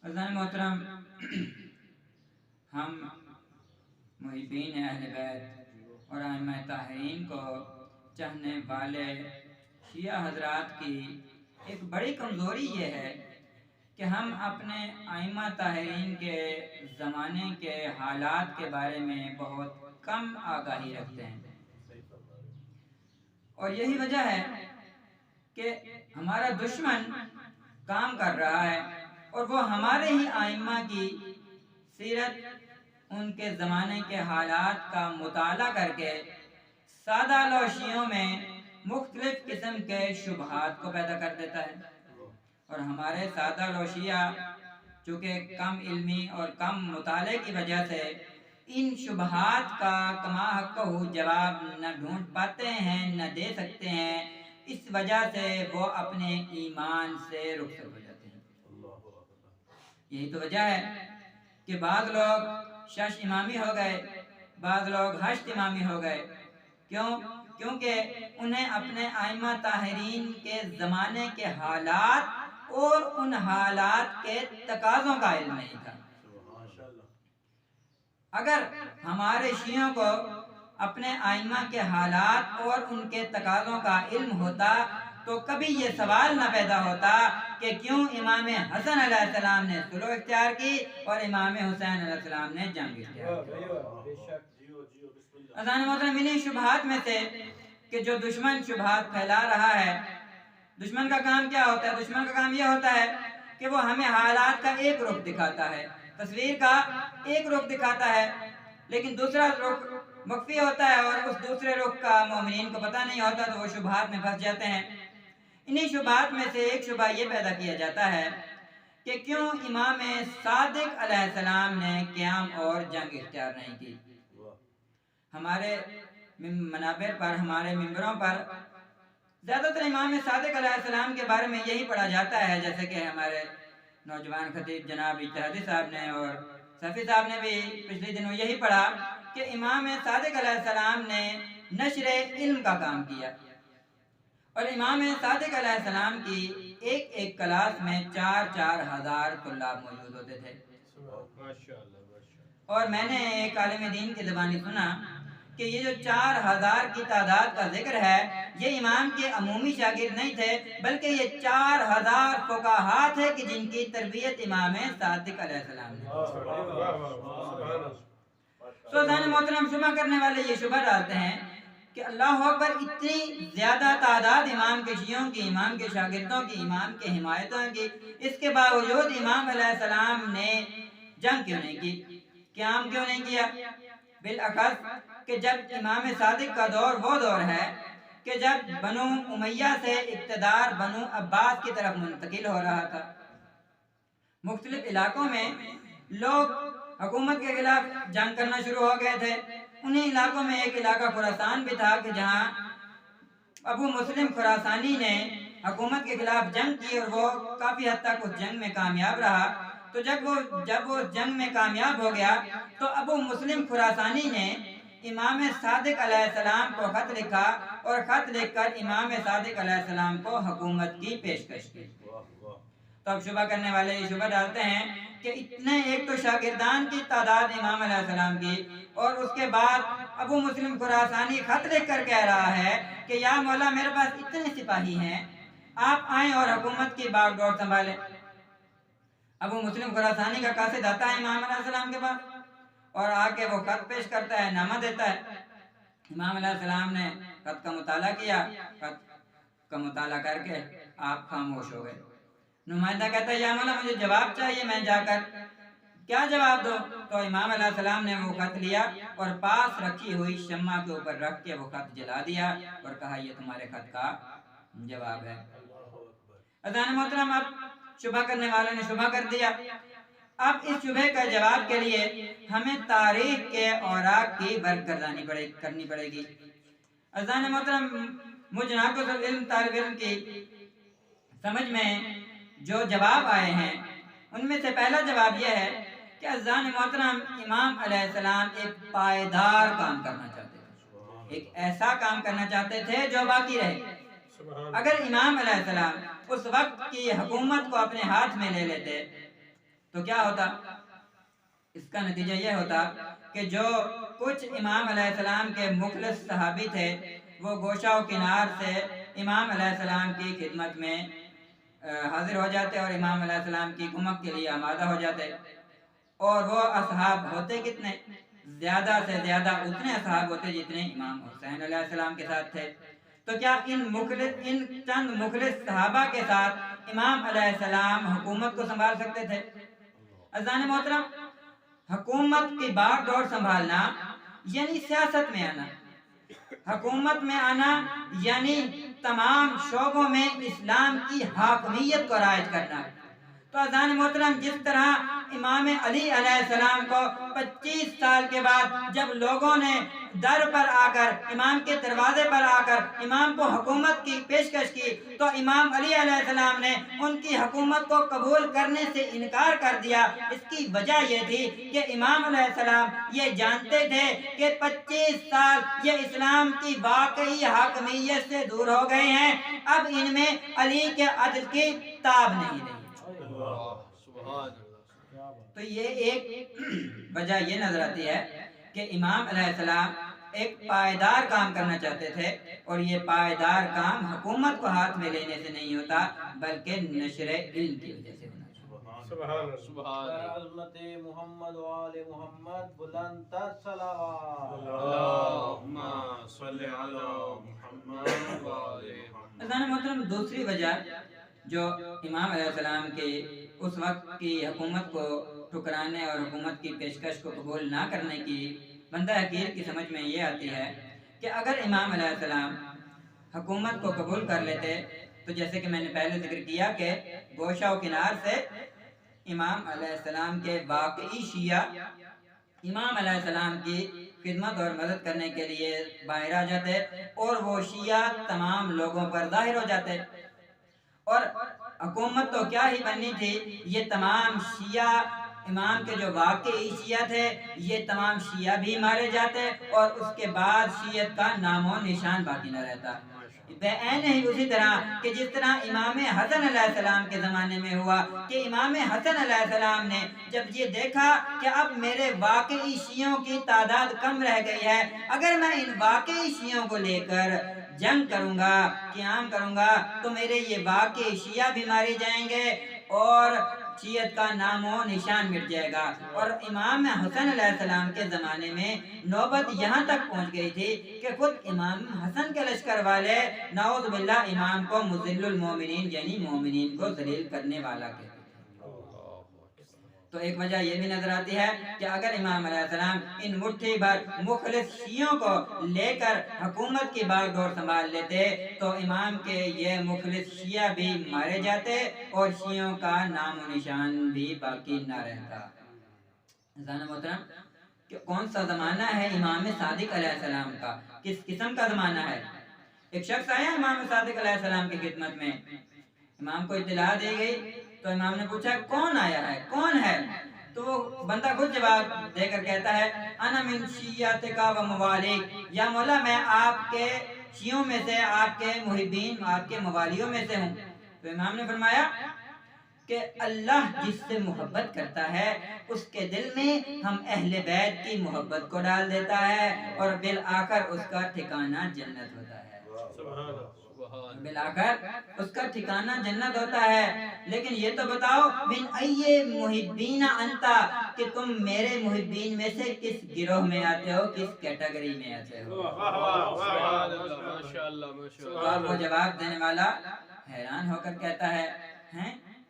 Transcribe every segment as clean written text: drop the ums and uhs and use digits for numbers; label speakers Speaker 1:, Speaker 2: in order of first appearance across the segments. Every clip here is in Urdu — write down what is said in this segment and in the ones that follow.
Speaker 1: عزیزان محترم، ہم محبین اہل بیت اور ائمہ طاہرین کو چاہنے والے شیعہ حضرات کی ایک بڑی کمزوری یہ ہے کہ ہم اپنے ائمہ طاہرین کے زمانے کے حالات کے بارے میں بہت کم آگاہی رکھتے ہیں، اور یہی وجہ ہے کہ ہمارا دشمن کام کر رہا ہے اور وہ ہمارے ہی ائمہ کی سیرت، ان کے زمانے کے حالات کا مطالعہ کر کے سادہ لوشیوں میں مختلف قسم کے شبہات کو پیدا کر دیتا ہے، اور ہمارے سادہ لوشیہ چونکہ کم علمی اور کم مطالعے کی وجہ سے ان شبہات کا کما حق جواب نہ ڈھونڈ پاتے ہیں، نہ دے سکتے ہیں، اس وجہ سے وہ اپنے ایمان سے رخصت ہو جاتے ہیں۔ یہی تو وجہ ہے کہ بعض لوگ شش امامی ہو گئے، بعض لوگ ہشت امامی ہو گئے۔ کیونکہ انہیں اپنے ائمہ طاہرین کے زمانے کے حالات اور ان حالات کے تقاضوں کا علم نہیں تھا۔ اگر ہمارے شیعوں کو اپنے ائمہ کے حالات اور ان کے تقاضوں کا علم ہوتا تو کبھی یہ سوال نہ پیدا ہوتا کہ کیوں امام حسن علیہ السلام نے صلح اختیار کی اور امام حسین علیہ السلام نے جنگ اختیار کی۔ عزیزان محترم، انہیں شبہات میں سے کہ جو دشمن شبہات پھیلا رہا ہے، دشمن کا کام کیا ہوتا ہے؟ دشمن کا کام یہ ہوتا ہے کہ وہ ہمیں حالات کا ایک رخ دکھاتا ہے، تصویر کا ایک رخ دکھاتا ہے، لیکن دوسرا رخ مخفی ہوتا ہے، اور اس دوسرے رخ کا مومنین کو پتہ نہیں ہوتا، تو وہ شبہات میں پھنس جاتے ہیں۔ انہی شبہات میں سے ایک شبہ یہ پیدا کیا جاتا ہے کہ کیوں امام صادق علیہ السلام نے قیام اور جنگ اختیار نہیں کی۔ ہمارے منابر پر، ہمارے ممبروں پر زیادہ تر امام صادق علیہ السلام کے بارے میں یہی پڑھا جاتا ہے، جیسے کہ ہمارے نوجوان خطیب جناب اجتہادی صاحب نے اور صفی صاحب نے بھی پچھلے دنوں یہی پڑھا کہ امام صادق علیہ السلام نے نشر علم کا کام کیا، اور امام صادق علیہ السلام کی ایک ایک کلاس میں 4,000 طلاب موجود ہوتے تھے۔ اور میں نے ایک عالم دین کی زبانی سنا کہ یہ جو 4,000 کی تعداد کا ذکر ہے، یہ امام کے عمومی شاگرد نہیں تھے، بلکہ یہ 4,000 فقہا تھے کہ جن کی تربیت امام صادق علیہ السلام نے۔ عزیزان محترم، شبہ کرنے والے یہ شبہ ڈالتے ہیں کہ اللہ اکبر، اتنی زیادہ تعداد امام کے شیعوں کی، امام کے شاگردوں کی، امام کے حمایتوں کی، اس کے باوجود امام علیہ السلام نے جنگ کیوں نہیں کی، قیام کیوں نہیں کیا؟ بالاخص کہ جب امام صادق کا دور وہ دور ہے کہ جب بنو امیہ سے اقتدار بنو عباس کی طرف منتقل ہو رہا تھا، مختلف علاقوں میں لوگ حکومت کے خلاف جنگ کرنا شروع ہو گئے تھے۔ انہی علاقوں میں ایک علاقہ خراسان بھی تھا کہ جہاں ابو مسلم خراسانی نے حکومت کے خلاف جنگ کی، اور وہ کافی حد تک اس جنگ میں کامیاب رہا۔ تو جب وہ جنگ میں کامیاب ہو گیا تو ابو مسلم خراسانی نے امام صادق علیہ السلام کو خط لکھا، اور خط لکھ کر امام صادق علیہ السلام کو حکومت کی پیشکش کی۔ تو اب شبہ کرنے والے یہ شبہ ڈالتے ہیں کہ اتنے ایک تو شاگردان کی تعداد امام علیہ السلام کی، اور اس کے بعد ابو مسلم خراسانی خط لکھ کر کہہ رہا ہے کہ یا مولا، میرے پاس اتنے سپاہی ہیں، آپ آئیں اور حکومت کی باغ ڈور سنبھالیں۔ ابو مسلم خراسانی کا قاصد آتا ہے امام علیہ السلام کے پاس، اور آ کے وہ خط پیش کرتا ہے، نامہ دیتا ہے۔ امام علیہ السلام نے خط کا مطالعہ کیا، خط کا مطالعہ کر کے آپ خاموش ہو گئے۔ نمائندہ کہتا ہے یا مولا، مجھے جواب چاہیے، میں جا کر کیا جواب دو؟ تو امام علیہ السلام نے وہ خط لیا اور پاس رکھی ہوئی شمع کے اوپر رکھ کے وہ خط جلا دیا اور کہا یہ تمہارے خط کا جواب ہے۔ عزیزان محترم، اب شبہ کرنے والوں نے شبہ کر دیا۔ اب اس شبہ کا جواب کے لیے ہمیں تاریخ کے اوراق کی برگردانی کرنی پڑے گی۔ عزیزان محترم، مجھ ناقص العلم طالب علم کی سمجھ میں جو جواب آئے ہیں، ان میں سے پہلا جواب یہ ہے کہ عزیزان محترم، امام علیہ السلام ایک پائیدار کام کرنا چاہتے تھے، ایک ایسا کام کرنا چاہتے تھے جو باقی رہے۔ اگر امام علیہ السلام اس وقت کی حکومت کو اپنے ہاتھ میں لے لیتے تو کیا ہوتا؟ اس کا نتیجہ یہ ہوتا کہ جو کچھ امام علیہ السلام کے مخلص صحابی تھے وہ گوشہ و کنار سے امام علیہ السلام کی خدمت میں حاضر ہو جاتے اور امام علیہ السلام کی کمک کے لیے آمادہ ہو جاتے. اور وہ اصحاب ہوتے کتنے؟ زیادہ سے زیادہ اتنے اصحاب ہوتے جتنے امام حسین علیہ السلام کے ساتھ تھے. تو کیا ان چند مخلص صحابہ کے ساتھ امام علیہ السلام حکومت کو سنبھال سکتے تھے؟ عزیزان محترم، حکومت کی باغ ڈور سنبھالنا یعنی سیاست میں آنا، حکومت میں آنا یعنی تمام شعبوں میں اسلام کی حاکمیت کو رائج کرنا. تو عزیزان محترم، جس طرح امام علی علیہ السلام کو 25 سال کے بعد جب لوگوں نے در پر آ کر، امام کے دروازے پر آ کر امام کو حکومت کی پیشکش کی تو امام علی علیہ السلام نے ان کی حکومت کو قبول کرنے سے انکار کر دیا. اس کی وجہ یہ تھی کہ امام علیہ السلام یہ جانتے تھے کہ 25 سال یہ اسلام کی واقعی حاکمیت سے دور ہو گئے ہیں، اب ان میں علی کے عدل کی تاب نہیں رہی. تو یہ ایک وجہ یہ نظر آتی ہے کہ امام علیہ السلام ایک پائیدار کام کرنا چاہتے تھے، اور یہ پائیدار کام حکومت کو ہاتھ میں لینے سے نہیں ہوتا بلکہ نشر علم کی وجہ سے ہونا چاہیے.
Speaker 2: سبحان عظمت محمد و آل محمد بلند تر صلوات. اللہم صلی علی محمد و آل محمد.
Speaker 1: محترم، دوسری وجہ جو امام علیہ السلام کے اس وقت کی حکومت کو ٹھکرانے اور حکومت کی پیشکش کو قبول نہ کرنے کی بندہ حقیر کی سمجھ میں یہ آتی ہے کہ اگر امام علیہ السلام حکومت کو قبول کر لیتے تو جیسے کہ میں نے پہلے ذکر کیا کہ گوشہ و کنار سے امام علیہ السلام کے واقعی شیعہ امام علیہ السلام کی خدمت اور مدد کرنے کے لیے باہر آ جاتے اور وہ شیعہ تمام لوگوں پر ظاہر ہو جاتے، اور حکومت تو کیا ہی بننی تھی، یہ تمام شیعہ امام کے جو واقعی شیعہ تھے یہ تمام شیعہ بھی مارے جاتے اور اس کے بعد شیعت کا نام و نشان باقی نہ رہتا. بعین ہی اسی طرح کہ جس طرح امام حسن علیہ السلام کے زمانے میں ہوا کہ امام حسن علیہ السلام نے جب یہ دیکھا کہ اب میرے واقعی شیعوں کی تعداد کم رہ گئی ہے، اگر میں ان واقعی شیعوں کو لے کر جنگ کروں گا، قیام کروں گا تو میرے یہ واقعی شیعہ بھی مارے جائیں گے اور شیعت کا نام و نشان مٹ جائے گا. اور امام حسن علیہ السلام کے زمانے میں نوبت یہاں تک پہنچ گئی تھی کہ خود امام حسن کے لشکر والے نعوذ باللہ امام کو مذل المومنین یعنی مومنین کو ذلیل کرنے والا کہتے ہیں. تو ایک وجہ یہ بھی نظر آتی ہے کہ اگر امام علیہ السلام ان مٹھی بھر مخلص شیعوں کو لے کر حکومت کی باغ ڈور سنبھال لیتے تو امام کے یہ مخلص شیعہ بھی مارے جاتے اور شیعوں کا نام و نشان بھی باقی نہ رہتا. عزیزان محترم، کہ کون سا زمانہ ہے امام صادق علیہ السلام کا، کس قسم کا زمانہ ہے؟ ایک شخص آیا امام صادق علیہ السلام کی خدمت میں، امام کو اطلاع دی گئی تو امام نے پوچھا کون آیا ہے، کون ہے؟ تو وہ بندہ خود جواب دے کر کہتا ہے انا من شیعتک و موالیک، یا مولا میں آپ کے شیعوں میں سے، آپ کے محبین، آپ کے موالیوں میں سے ہوں. تو امام نے فرمایا کہ اللہ جس سے محبت کرتا ہے اس کے دل میں ہم اہل بیت کی محبت کو ڈال دیتا ہے اور بالآخر اس کا ٹھکانہ جنت ہوتا ہے. بالآخر اس کا ٹھکانہ جنت ہوتا ہے. لیکن یہ تو بتاؤ من ای محبین انتا، کہ تم میرے محبین میں سے کس گروہ میں آتے ہو، کس کیٹیگری میں آتے ہو؟ تو وہ جواب دینے والا حیران ہو کر کہتا ہے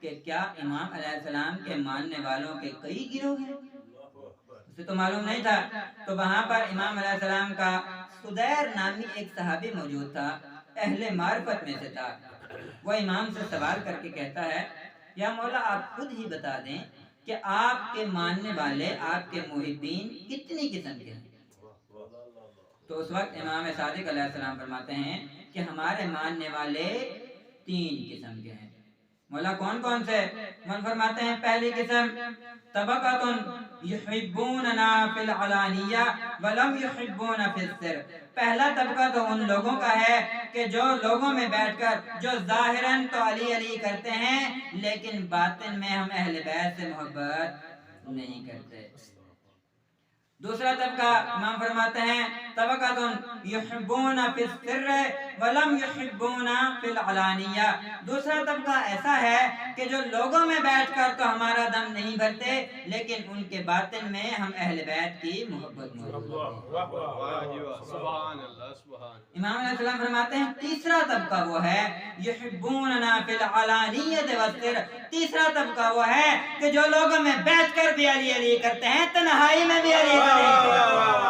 Speaker 1: کہ کیا امام علیہ السلام کے ماننے والوں کے کئی گروہ ہیں؟ اسے تو معلوم نہیں تھا. تو وہاں پر امام علیہ السلام کا سدیر نامی ایک صحابی موجود تھا، اہل معرفت میں سے تھا. وہ امام سے سوال کر کے کہتا ہے یا مولا آپ خود ہی بتا دیں کہ آپ کے ماننے والے، آپ کے محبین کتنی قسم کے ہیں؟ تو اس وقت امام صادق علیہ السلام فرماتے ہیں کہ ہمارے ماننے والے 3 قسم کے ہیں. مولا کون کون سے؟ مولا فرماتے ہیں پہلی قسم طبقۃ یحبوننا فی العلانیہ ولم یحبونا فی السر، پہلا طبقہ تو ان لوگوں کا ہے کہ جو لوگوں میں بیٹھ کر جو ظاہراً تو علی علی کرتے ہیں لیکن باطن میں ہم اہل بیت سے محبت نہیں کرتے۔ دوسرا طبقہ امام فرماتے ہیں طبقۃ یحبون فی السر ولم یحبون فی العلانیہ، دوسرا طبقہ ایسا ہے کہ جو لوگوں میں بیٹھ کر تو ہمارا دم نہیں بھرتے لیکن ان کے باطن میں ہم اہل بیت کی محبت موجود ہے۔
Speaker 2: سبحان اللہ سبحان۔
Speaker 1: امام علیہ السلام فرماتے ہیں تیسرا طبقہ وہ ہے یحبوننا فی العلانیۃ والسر، تیسرا طبقہ وہ ہے کہ جو لوگوں میں بیٹھ کر بھی علی علی کرتے ہیں تنہائی میں بھی علی علی کرتے ہیں۔